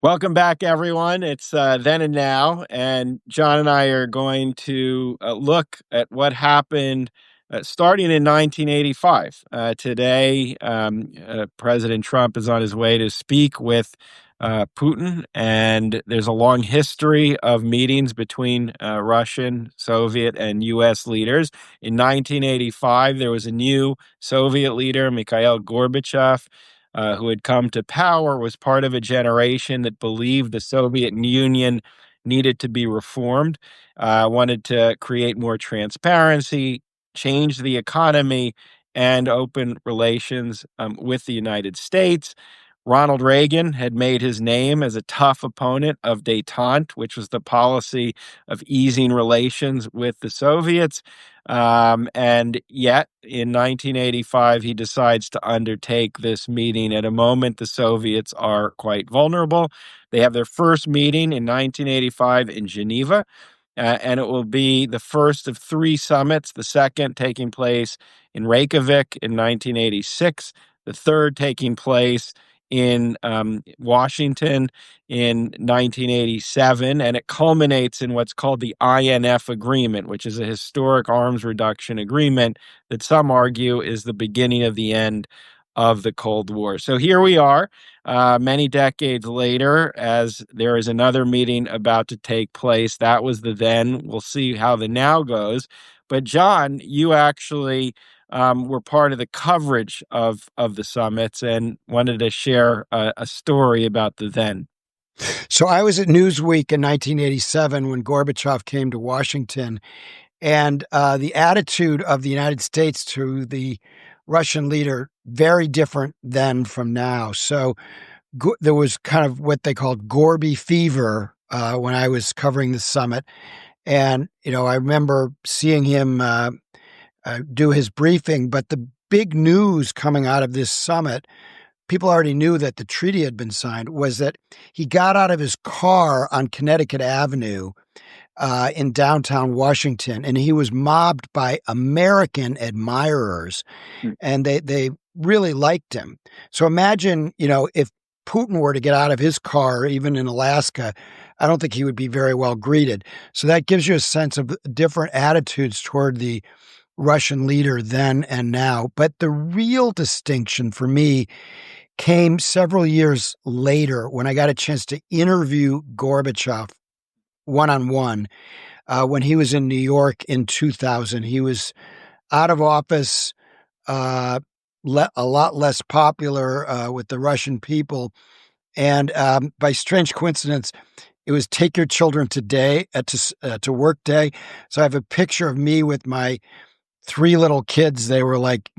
Welcome back, everyone. It's Then and Now, and John and I are going to look at what happened starting in 1985. Today, President Trump is on his way to speak with Putin, and there's a long history of meetings between Russian, Soviet, and U.S. leaders. In 1985, there was a new Soviet leader, Mikhail Gorbachev, who had come to power, was part of a generation that believed the Soviet Union needed to be reformed, wanted to create more transparency, change the economy, and open relations with the United States. Ronald Reagan had made his name as a tough opponent of détente, which was the policy of easing relations with the Soviets. And yet, in 1985, he decides to undertake this meeting at a moment the Soviets are quite vulnerable. They have their first meeting in 1985 in Geneva, and it will be the first of three summits, the second taking place in Reykjavik in 1986, the third taking place in Washington in 1987, and it culminates in what's called the INF Agreement, which is a historic arms reduction agreement that some argue is the beginning of the end of the Cold War. So here we are, many decades later, as there is another meeting about to take place. That was the then. We'll see how the now goes. But John, you actually were part of the coverage of the summits and wanted to share a story about the then. So I was at Newsweek in 1987 when Gorbachev came to Washington, and the attitude of the United States to the Russian leader very different then from now. So there was kind of what they called Gorby fever when I was covering the summit, and I remember seeing him do his briefing. But the big news coming out of this summit, people already knew that the treaty had been signed, was that he got out of his car on Connecticut Avenue in downtown Washington, and he was mobbed by American admirers, and they really liked him. So imagine, if Putin were to get out of his car, even in Alaska, I don't think he would be very well greeted. So that gives you a sense of different attitudes toward the Russian leader then and now. But the real distinction for me came several years later when I got a chance to interview Gorbachev one-on-one when he was in New York in 2000. He was out of office, a lot less popular with the Russian people. And by strange coincidence, it was take your children to work day. So I have a picture of me with my three little kids. They were like,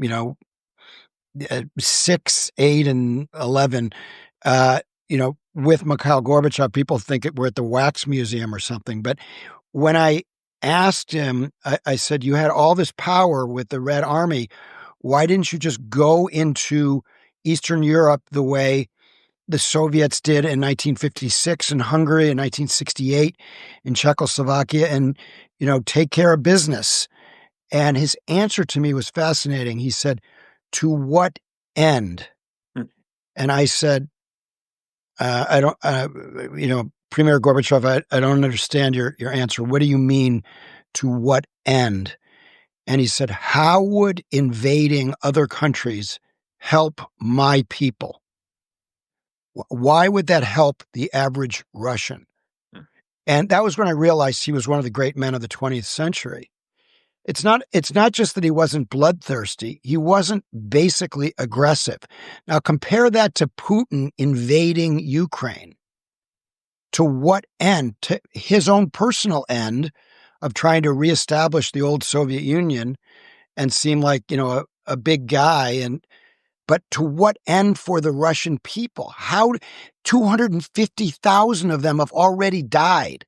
6, 8, and 11, with Mikhail Gorbachev. People think we're at the Wax Museum or something. But when I asked him, I said, you had all this power with the Red Army. Why didn't you just go into Eastern Europe the way the Soviets did in 1956 in Hungary, in 1968 in Czechoslovakia, and, take care of business? And his answer to me was fascinating. He said, to what end? And I said, I don't, Premier Gorbachev, I don't understand your answer. What do you mean, to what end? And he said, how would invading other countries help my people? Why would that help the average Russian? And that was when I realized he was one of the great men of the 20th century. It's not just that he wasn't bloodthirsty. He wasn't basically aggressive. Now compare that to Putin invading Ukraine. To what end? To his own personal end of trying to reestablish the old Soviet Union and seem like, a big guy. But to what end for the Russian people? How 250,000 of them have already died.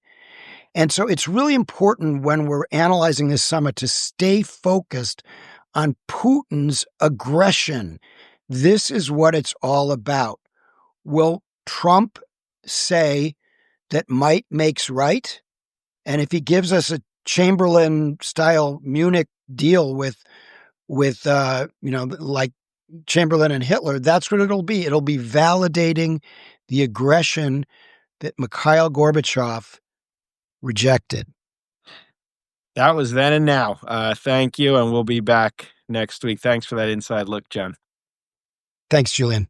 And so it's really important when we're analyzing this summit to stay focused on Putin's aggression. This is what it's all about. Will Trump say that might makes right? And if he gives us a Chamberlain-style Munich deal with like Chamberlain and Hitler, that's what it'll be. It'll be validating the aggression that Mikhail Gorbachev rejected. That was then and now. Thank you, and we'll be back next week. Thanks for that inside look, John. Thanks, Julian.